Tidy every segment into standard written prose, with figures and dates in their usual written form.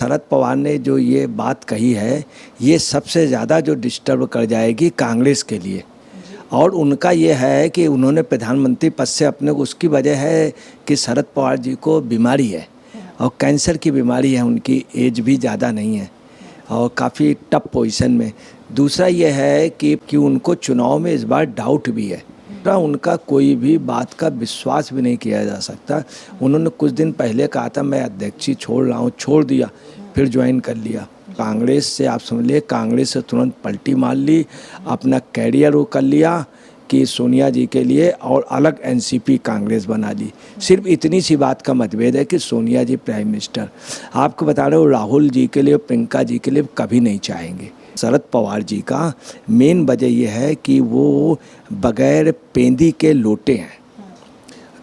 शरद पवार ने जो ये बात कही है, ये सबसे ज़्यादा जो डिस्टर्ब कर जाएगी कांग्रेस के लिए। और उनका ये है कि उन्होंने प्रधानमंत्री पद से अपने उसकी वजह है कि शरद पवार जी को बीमारी है और कैंसर की बीमारी है, उनकी एज भी ज़्यादा नहीं है और काफ़ी टफ पोजीशन में। दूसरा ये है कि उनको चुनाव में इस बार डाउट भी है। उनका कोई भी बात का विश्वास भी नहीं किया जा सकता। उन्होंने कुछ दिन पहले कहा था मैं अध्यक्षी छोड़ रहा हूँ, छोड़ दिया, फिर ज्वाइन कर लिया कांग्रेस से। आप समझ लिए कांग्रेस से तुरंत पलटी मार ली, अपना कैरियर वो कर लिया कि सोनिया जी के लिए, और अलग एनसीपी कांग्रेस बना ली। सिर्फ इतनी सी बात का मतभेद है कि सोनिया जी प्राइम मिनिस्टर, आपको बता रहे हो, राहुल जी के लिए, प्रियंका जी के लिए कभी नहीं चाहेंगे। शरद पवार जी का मेन वजह यह है कि वो बगैर पेंदी के लोटे हैं,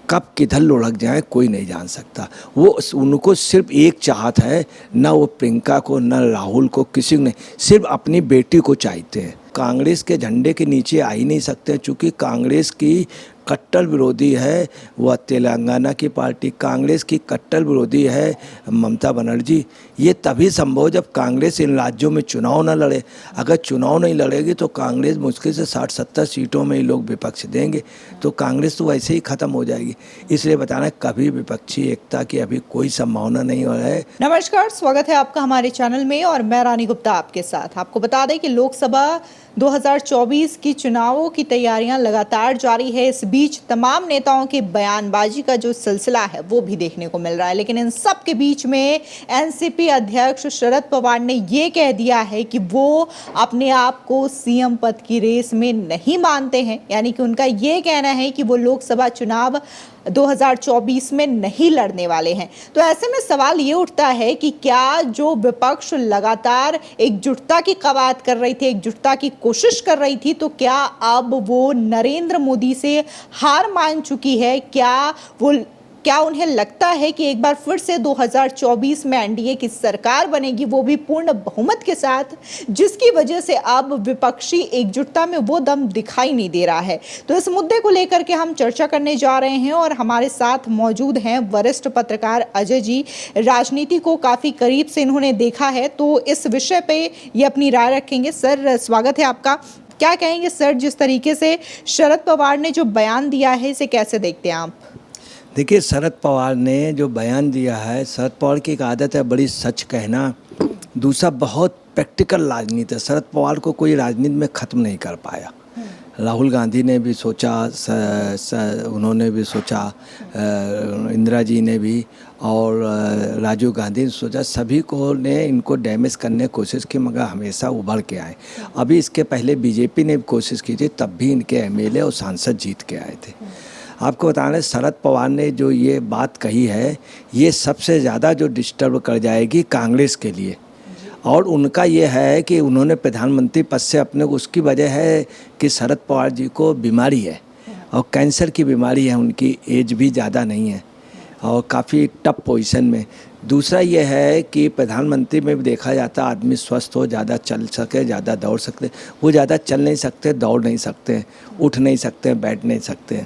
कब किधर लुढ़क जाए कोई नहीं जान सकता। वो उनको सिर्फ एक चाहत है, ना वो प्रियंका को ना राहुल को, किसी को नहीं, सिर्फ अपनी बेटी को चाहते हैं। कांग्रेस के झंडे के नीचे आ ही नहीं सकते, चूँकि कांग्रेस की कट्टर विरोधी है वह तेलंगाना की पार्टी, कांग्रेस की कट्टर विरोधी है ममता बनर्जी। ये तभी संभव जब कांग्रेस इन राज्यों में चुनाव न लड़े। अगर चुनाव नहीं लड़ेगी तो कांग्रेस मुश्किल से 60-70 सीटों में ही लोग विपक्ष देंगे, तो कांग्रेस तो वैसे ही ख़त्म हो जाएगी। इसलिए बताना कभी विपक्षी एकता की अभी कोई संभावना नहीं हो रहा है। नमस्कार, स्वागत है आपका हमारे चैनल में और मैं रानी गुप्ता आपके साथ। आपको बता दें कि लोकसभा 2024 की चुनावों की तैयारियां लगातार जारी है। इस बीच तमाम नेताओं की बयानबाजी का जो सिलसिला है वो भी देखने को मिल रहा है, लेकिन इन सब के बीच में एनसीपी अध्यक्ष शरद पवार ने ये कह दिया है कि वो अपने आप को सीएम पद की रेस में नहीं मानते हैं। यानी कि उनका ये कहना है कि वो लोकसभा चुनाव 2024 में नहीं लड़ने वाले हैं। तो ऐसे में सवाल ये उठता है कि क्या जो विपक्ष लगातार एकजुटता की कवायद कर रही थी, एकजुटता की कोशिश कर रही थी, तो क्या अब वो नरेंद्र मोदी से हार मान चुकी है? क्या उन्हें लगता है कि एक बार फिर से 2024 में एनडीए की सरकार बनेगी, वो भी पूर्ण बहुमत के साथ, जिसकी वजह से अब विपक्षी एकजुटता में वो दम दिखाई नहीं दे रहा है? तो इस मुद्दे को लेकर के हम चर्चा करने जा रहे हैं और हमारे साथ मौजूद हैं वरिष्ठ पत्रकार अजय जी। राजनीति को काफी करीब से इन्होंने देखा है, तो इस विषय पे ये अपनी राय रखेंगे। सर, स्वागत है आपका। क्या कहेंगे सर, जिस तरीके से शरद पवार ने जो बयान दिया है, इसे कैसे देखते हैं आप? देखिए, शरद पवार ने जो बयान दिया है, शरद पवार की एक आदत है बड़ी सच कहना, दूसरा बहुत प्रैक्टिकल राजनीति है। शरद पवार को कोई राजनीति में ख़त्म नहीं कर पाया। राहुल गांधी ने भी सोचा, उन्होंने भी सोचा, इंदिरा जी ने भी, और राजीव गांधी ने सोचा, सभी को ने इनको डैमेज करने की कोशिश की, मगर हमेशा उभर के आए। अभी इसके पहले बीजेपी ने भी कोशिश की थी, तब भी इनके एमएलए और सांसद जीत के आए थे। आपको बता रहे, शरद पवार ने जो ये बात कही है, ये सबसे ज़्यादा जो डिस्टर्ब कर जाएगी कांग्रेस के लिए। और उनका ये है कि उन्होंने प्रधानमंत्री पद से अपने उसकी वजह है कि शरद पवार जी को बीमारी है और कैंसर की बीमारी है, उनकी एज भी ज़्यादा नहीं है और काफ़ी टफ पोजीशन में। दूसरा ये है कि प्रधानमंत्री में भी देखा जाता आदमी स्वस्थ हो, ज़्यादा चल सके, ज़्यादा दौड़ सकते। वो ज़्यादा चल नहीं सकते, दौड़ नहीं सकते, उठ नहीं सकते, बैठ नहीं सकते।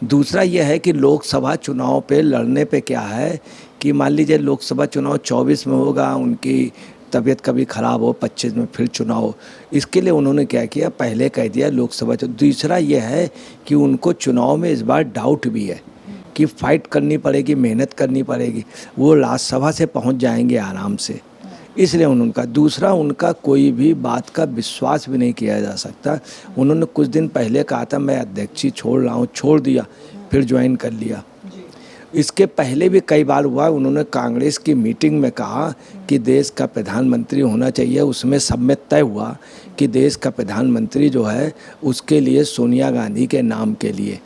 दूसरा यह है कि लोकसभा चुनाव पे लड़ने पे क्या है कि मान लीजिए लोकसभा चुनाव 24 में होगा, उनकी तबीयत कभी ख़राब हो, 25 में फिर चुनाव हो, इसके लिए उन्होंने क्या किया, पहले कह दिया लोकसभा चुनाव। दूसरा यह है कि उनको चुनाव में इस बार डाउट भी है कि फाइट करनी पड़ेगी, मेहनत करनी पड़ेगी, वो राज्यसभा से पहुंच जाएंगे आराम से, इसलिए उनका दूसरा उनका कोई भी बात का विश्वास भी नहीं किया जा सकता। उन्होंने कुछ दिन पहले कहा था मैं अध्यक्षी छोड़ रहा हूँ, छोड़ दिया, फिर ज्वाइन कर लिया। इसके पहले भी कई बार हुआ, उन्होंने कांग्रेस की मीटिंग में कहा कि देश का प्रधानमंत्री होना चाहिए, उसमें सब में तय हुआ कि देश का प्रधानमंत्री जो है उसके लिए सोनिया गांधी के नाम के लिए।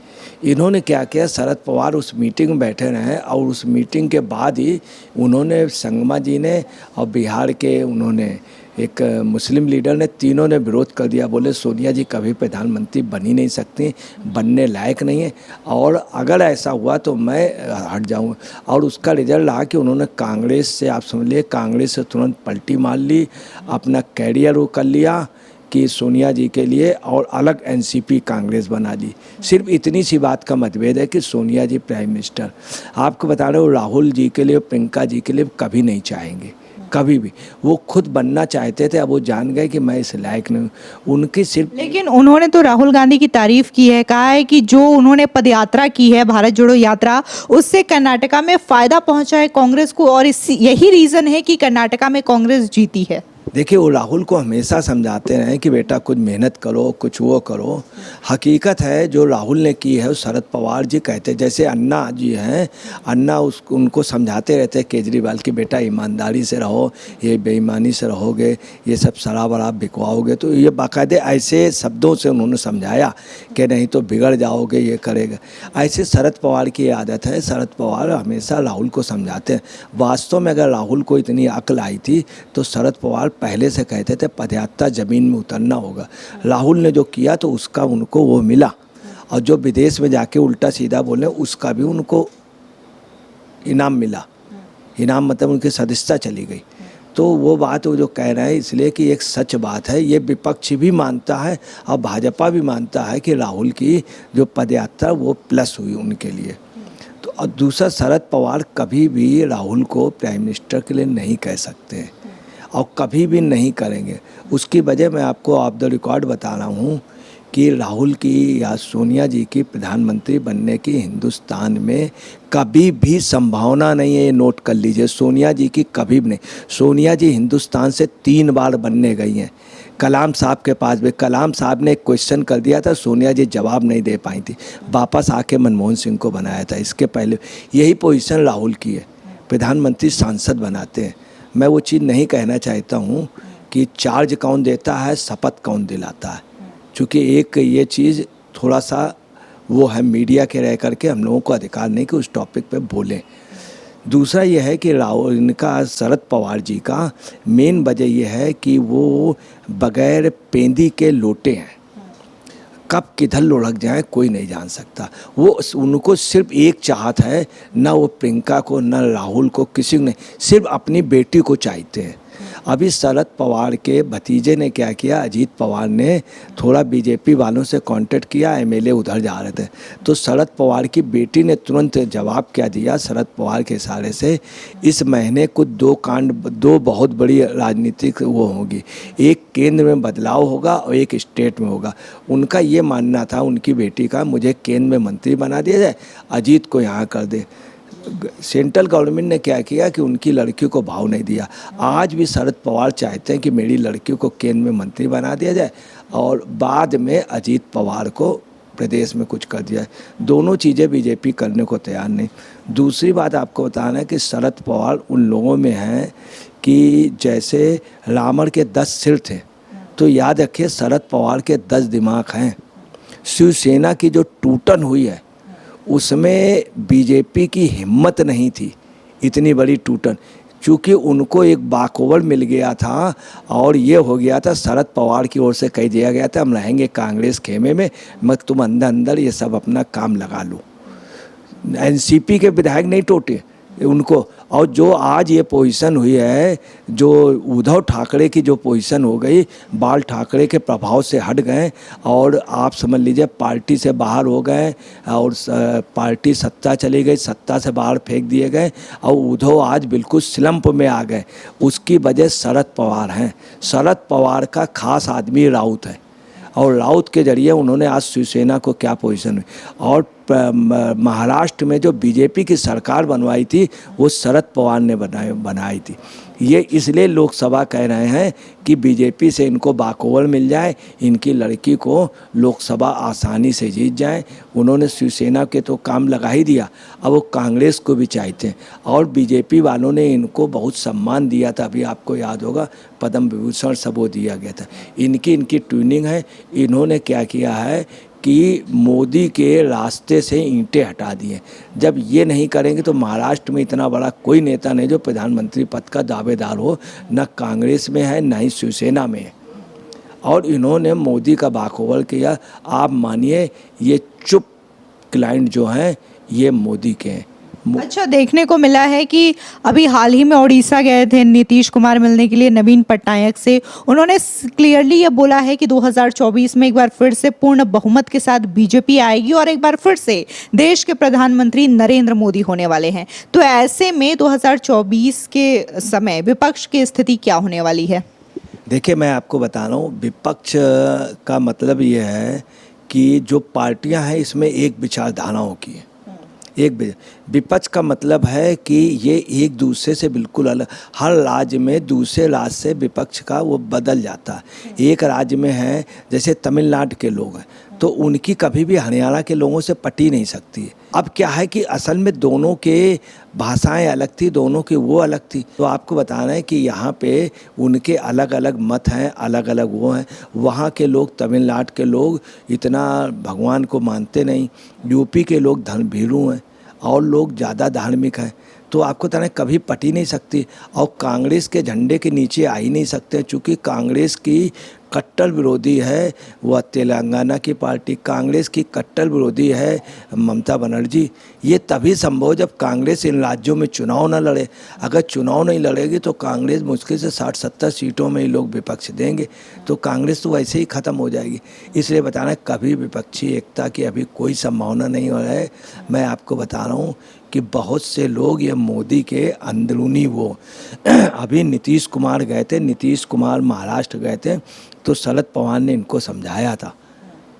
इन्होंने क्या किया, शरद पवार उस मीटिंग में बैठे रहे और उस मीटिंग के बाद ही उन्होंने, संगमा जी ने और बिहार के उन्होंने एक मुस्लिम लीडर ने, तीनों ने विरोध कर दिया। बोले सोनिया जी कभी प्रधानमंत्री बन ही नहीं सकती, बनने लायक नहीं है, और अगर ऐसा हुआ तो मैं हट जाऊँ। और उसका रिजल्ट रहा कि उन्होंने कांग्रेस से, आप समझ लिए कांग्रेस से तुरंत पलटी मार ली, अपना कैरियर वो कर लिया कि सोनिया जी के लिए, और अलग एनसीपी कांग्रेस बना ली। सिर्फ इतनी सी बात का मतभेद है कि सोनिया जी प्राइम मिनिस्टर, आपको बता रहे हो, राहुल जी के लिए, प्रियंका जी के लिए कभी नहीं चाहेंगे। कभी भी। वो खुद बनना चाहते थे, अब वो जान गए कि मैं इस लायक नहीं हूँ। उनकी सिर्फ लेकिन उन्होंने तो राहुल गांधी की तारीफ की है, कहा है कि जो उन्होंने पदयात्रा की है, भारत जोड़ो यात्रा, उससे कर्नाटका में फायदा पहुंचा है कांग्रेस को, और यही रीजन है कि कर्नाटका में कांग्रेस जीती है। देखिए, वो राहुल को हमेशा समझाते रहे कि बेटा कुछ मेहनत करो, कुछ वो करो। हकीकत है जो राहुल ने की है, वो शरद पवार जी कहते, जैसे अन्ना जी हैं, अन्ना उनको समझाते रहते हैं केजरीवाल कि बेटा ईमानदारी से रहो, ये बेईमानी से रहोगे, ये सब शराब वराब बिकवाओगे, तो ये बाकायदे ऐसे शब्दों से उन्होंने समझाया कि नहीं तो बिगड़ जाओगे, ये करेगा। ऐसे शरद पवार की आदत है, शरद पवार हमेशा राहुल को समझाते हैं। वास्तव में अगर राहुल को इतनी अक्ल आई थी तो शरद पवार पहले से कहते थे पदयात्रा ज़मीन में उतरना होगा। राहुल ने जो किया तो उसका उनको वो मिला, और जो विदेश में जाके उल्टा सीधा बोले उसका भी उनको इनाम मिला। इनाम मतलब उनकी सदस्यता चली गई। तो वो बात वो जो कह रहे हैं इसलिए कि एक सच बात है, ये विपक्ष भी मानता है और भाजपा भी मानता है कि राहुल की जो पदयात्रा वो प्लस हुई उनके लिए। तो और दूसरा, शरद पवार कभी भी राहुल को प्राइम मिनिस्टर के लिए नहीं कह सकते और कभी भी नहीं करेंगे। उसकी वजह मैं आपको ऑफ द रिकॉर्ड बता रहा हूँ कि राहुल की या सोनिया जी की प्रधानमंत्री बनने की हिंदुस्तान में कभी भी संभावना नहीं है। ये नोट कर लीजिए, सोनिया जी की कभी भी नहीं। सोनिया जी हिंदुस्तान से 3 बार बनने गई हैं। कलाम साहब के पास भी कलाम साहब ने एक क्वेश्चन कर दिया था, सोनिया जी जवाब नहीं दे पाई थी, वापस आके मनमोहन सिंह को बनाया था। इसके पहले यही पोजीशन राहुल की है, प्रधानमंत्री सांसद बनाते हैं। मैं वो चीज़ नहीं कहना चाहता हूँ कि चार्ज कौन देता है, शपथ कौन दिलाता है, क्योंकि एक ये चीज़ थोड़ा सा वो है, मीडिया के रह करके हम लोगों को अधिकार नहीं कि उस टॉपिक पे बोलें। दूसरा ये है कि राहुल इनका शरद पवार जी का मेन वजह ये है कि वो बगैर पेंदी के लोटे हैं, कब किधर लुढ़क जाए कोई नहीं जान सकता। वो उनको सिर्फ एक चाहत है, ना वो प्रियंका को ना राहुल को किसी को नहीं, सिर्फ अपनी बेटी को चाहते हैं। अभी शरद पवार के भतीजे ने क्या किया, अजीत पवार ने थोड़ा बीजेपी वालों से कांटेक्ट किया, एमएलए उधर जा रहे थे तो शरद पवार की बेटी ने तुरंत जवाब क्या दिया शरद पवार के इशारे से, इस महीने कुछ 2 बहुत बड़ी राजनीतिक वो होगी, एक केंद्र में बदलाव होगा और एक स्टेट में होगा। उनका ये मानना था उनकी बेटी का, मुझे केंद्र में मंत्री बना दिया जाए, अजीत को यहाँ कर दे। सेंट्रल गवर्नमेंट ने क्या किया कि उनकी लड़की को भाव नहीं दिया। आज भी शरद पवार चाहते हैं कि मेरी लड़की को केंद्र में मंत्री बना दिया जाए और बाद में अजीत पवार को प्रदेश में कुछ कर दिया है। दोनों चीज़ें बीजेपी करने को तैयार नहीं। दूसरी बात आपको बताना है कि शरद पवार उन लोगों में हैं कि जैसे रावण के 10 सिर थे, तो याद रखिए शरद पवार के 10 दिमाग हैं। शिवसेना की जो टूटन हुई है उसमें बीजेपी की हिम्मत नहीं थी, इतनी बड़ी टूटन, क्योंकि उनको एक बाकोवर मिल गया था और ये हो गया था, शरद पवार की ओर से कह दिया गया था हम रहेंगे कांग्रेस खेमे में, मत तुम अंदर अंदर ये सब अपना काम लगा लो। एनसीपी के विधायक नहीं टूटे उनको, और जो आज ये पोजीशन हुई है, जो उद्धव ठाकरे की जो पोजीशन हो गई, बाल ठाकरे के प्रभाव से हट गए और आप समझ लीजिए पार्टी से बाहर हो गए और पार्टी सत्ता चली गई, सत्ता से बाहर फेंक दिए गए और उद्धव आज बिल्कुल स्लंप में आ गए। उसकी वजह शरद पवार हैं। शरद पवार का खास आदमी राउत है और राउत के जरिए उन्होंने आज शिवसेना को क्या पोजीशन हुई। और महाराष्ट्र में जो बीजेपी की सरकार बनवाई थी वो शरद पवार ने बनाई थी। ये इसलिए लोकसभा कह रहे हैं कि बीजेपी से इनको बाकोवर मिल जाए, इनकी लड़की को लोकसभा आसानी से जीत जाए। उन्होंने शिवसेना के तो काम लगा ही दिया, अब वो कांग्रेस को भी चाहते हैं और बीजेपी वालों ने इनको बहुत सम्मान दिया था। अभी आपको याद होगा पद्म विभूषण सब वो दिया गया था। इनकी ट्यूनिंग है। इन्होंने क्या किया है कि मोदी के रास्ते से ईंटें हटा दिए। जब ये नहीं करेंगे तो महाराष्ट्र में इतना बड़ा कोई नेता नहीं जो प्रधानमंत्री पद का दावेदार हो, न कांग्रेस में है न ही शिवसेना में है। और इन्होंने मोदी का बाकोवर किया। आप मानिए ये चुप क्लाइंट जो हैं ये मोदी के हैं, अच्छा, देखने को मिला है कि अभी हाल ही में उड़ीसा गए थे नीतीश कुमार मिलने के लिए नवीन पटनायक से। उन्होंने क्लियरली ये बोला है कि 2024 में एक बार फिर से पूर्ण बहुमत के साथ बीजेपी आएगी और एक बार फिर से देश के प्रधानमंत्री नरेंद्र मोदी होने वाले हैं। तो ऐसे में 2024 के समय विपक्ष की स्थिति क्या होने वाली है? देखिए, मैं आपको बता रहा हूँ, विपक्ष का मतलब ये है कि जो पार्टियां हैं इसमें एक विचारधाराओं की है। विपक्ष का मतलब है कि ये एक दूसरे से बिल्कुल अलग, हर राज्य में दूसरे राज्य से विपक्ष का वो बदल जाता है। एक राज्य में है जैसे तमिलनाडु के लोग हैं तो उनकी कभी भी हरियाणा के लोगों से पटी नहीं सकती है। अब क्या है कि असल में दोनों के भाषाएं अलग थी, दोनों की वो अलग थी। तो आपको बताना है कि यहाँ पे उनके अलग अलग मत हैं, अलग अलग वो हैं। वहाँ के लोग, तमिलनाडु के लोग इतना भगवान को मानते नहीं, यूपी के लोग धर्मभीरू हैं और लोग ज़्यादा धार्मिक हैं। तो आपको बताना कभी पटी नहीं सकती और कांग्रेस के झंडे के नीचे आ ही नहीं सकते, चूँकि कांग्रेस की कट्टर विरोधी है वह तेलंगाना की पार्टी, कांग्रेस की कट्टर विरोधी है ममता बनर्जी। ये तभी संभव जब कांग्रेस इन राज्यों में चुनाव न लड़े। अगर चुनाव नहीं लड़ेगी तो कांग्रेस मुश्किल से 60-70 सीटों में ही लोग विपक्ष देंगे, तो कांग्रेस तो वैसे ही ख़त्म हो जाएगी। इसलिए बताना कभी विपक्षी एकता की अभी कोई संभावना नहीं हो रहा है। मैं आपको बता रहा हूँ कि बहुत से लोग ये मोदी के अंदरूनी वो अभी नीतीश कुमार गए थे, नीतीश कुमार महाराष्ट्र गए थे तो शरद पवार ने इनको समझाया था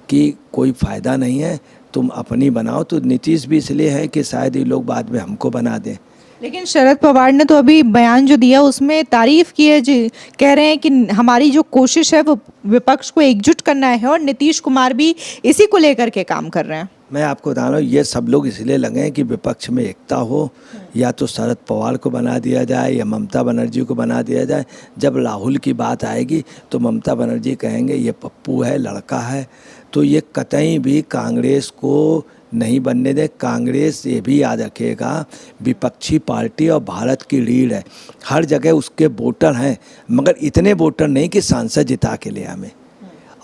कि कोई फ़ायदा नहीं है, तुम अपनी बनाओ। तो नीतीश भी इसलिए है कि शायद ये लोग बाद में हमको बना दें। लेकिन शरद पवार ने तो अभी बयान जो दिया उसमें तारीफ की है जी, कह रहे हैं कि हमारी जो कोशिश है वो विपक्ष को एकजुट करना है और नीतीश कुमार भी इसी को लेकर के काम कर रहे हैं। मैं आपको बता रहा हूँ ये सब लोग इसलिए लगे हैं कि विपक्ष में एकता हो, या तो शरद पवार को बना दिया जाए या ममता बनर्जी को बना दिया जाए। जब राहुल की बात आएगी तो ममता बनर्जी कहेंगे ये पप्पू है, लड़का है। तो ये कतई भी कांग्रेस को नहीं बनने दे। कांग्रेस ये भी याद रखेगा विपक्षी पार्टी और भारत की रीढ़ है, हर जगह उसके वोटर हैं, मगर इतने वोटर नहीं कि सांसद जिता के ले हमें।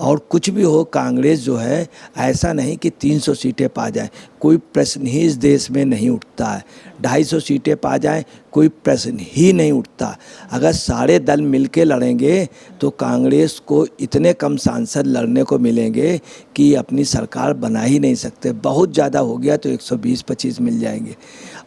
और कुछ भी हो, कांग्रेस जो है ऐसा नहीं कि 300 सीटें पा जाए, कोई प्रश्न ही इस देश में नहीं उठता है। 250 सीटें पा जाए कोई प्रश्न ही नहीं उठता। अगर सारे दल मिलके लड़ेंगे तो कांग्रेस को इतने कम सांसद लड़ने को मिलेंगे कि अपनी सरकार बना ही नहीं सकते। बहुत ज़्यादा हो गया तो 120-25 मिल जाएंगे।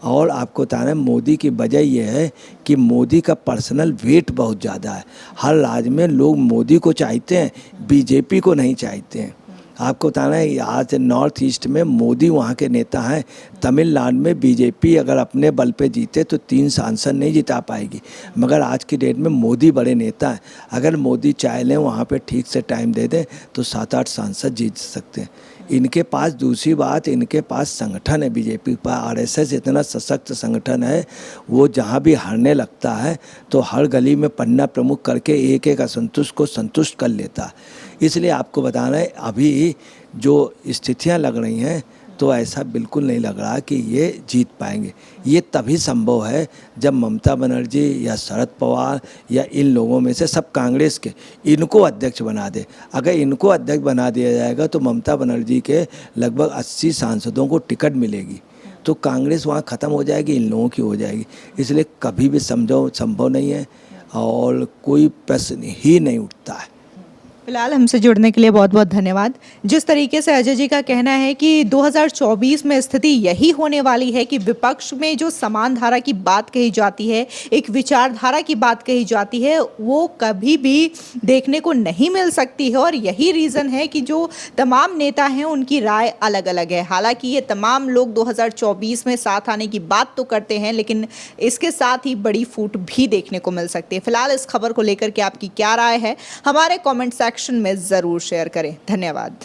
और आपको बताना है मोदी की वजह यह है कि मोदी का पर्सनल वेट बहुत ज़्यादा है। हर राज्य में लोग मोदी को चाहते हैं, बीजेपी को नहीं चाहते हैं। आपको बताना है आज नॉर्थ ईस्ट में मोदी वहाँ के नेता हैं। तमिलनाडु में बीजेपी अगर अपने बल पे जीते तो 3 सांसद नहीं जिता पाएगी, मगर आज की डेट में मोदी बड़े नेता हैं। अगर मोदी चाह लें वहाँ पे ठीक से टाइम दे दें तो 7-8 सांसद जीत सकते हैं। इनके पास दूसरी बात, इनके पास संगठन है, बीजेपी के पास आरएसएस इतना सशक्त संगठन है, वो जहाँ भी हारने लगता है तो हर गली में पन्ना प्रमुख करके एक एक असंतुष्ट को संतुष्ट कर लेता है। इसलिए आपको बताना है अभी जो स्थितियाँ लग रही हैं तो ऐसा बिल्कुल नहीं लग रहा कि ये जीत पाएंगे। ये तभी संभव है जब ममता बनर्जी या शरद पवार या इन लोगों में से सब कांग्रेस के इनको अध्यक्ष बना दे। अगर इनको अध्यक्ष बना दिया जाएगा तो ममता बनर्जी के लगभग 80 सांसदों को टिकट मिलेगी, तो कांग्रेस वहाँ ख़त्म हो जाएगी, इन लोगों की हो जाएगी। इसलिए कभी भी संभव नहीं है और कोई प्रश्न ही नहीं उठता है। फिलहाल हमसे जुड़ने के लिए बहुत बहुत धन्यवाद। जिस तरीके से अजय जी का कहना है कि 2024 में स्थिति यही होने वाली है कि विपक्ष में जो समान धारा की बात कही जाती है, एक विचारधारा की बात कही जाती है, वो कभी भी देखने को नहीं मिल सकती है। और यही रीज़न है कि जो तमाम नेता हैं उनकी राय अलग अलग है। हालांकि ये तमाम लोग 2024 में साथ आने की बात तो करते हैं, लेकिन इसके साथ ही बड़ी फूट भी देखने को मिल सकती है। फिलहाल इस खबर को लेकर के आपकी क्या राय है, हमारे कॉमेंट सेक्शन में ज़रूर शेयर करें। धन्यवाद।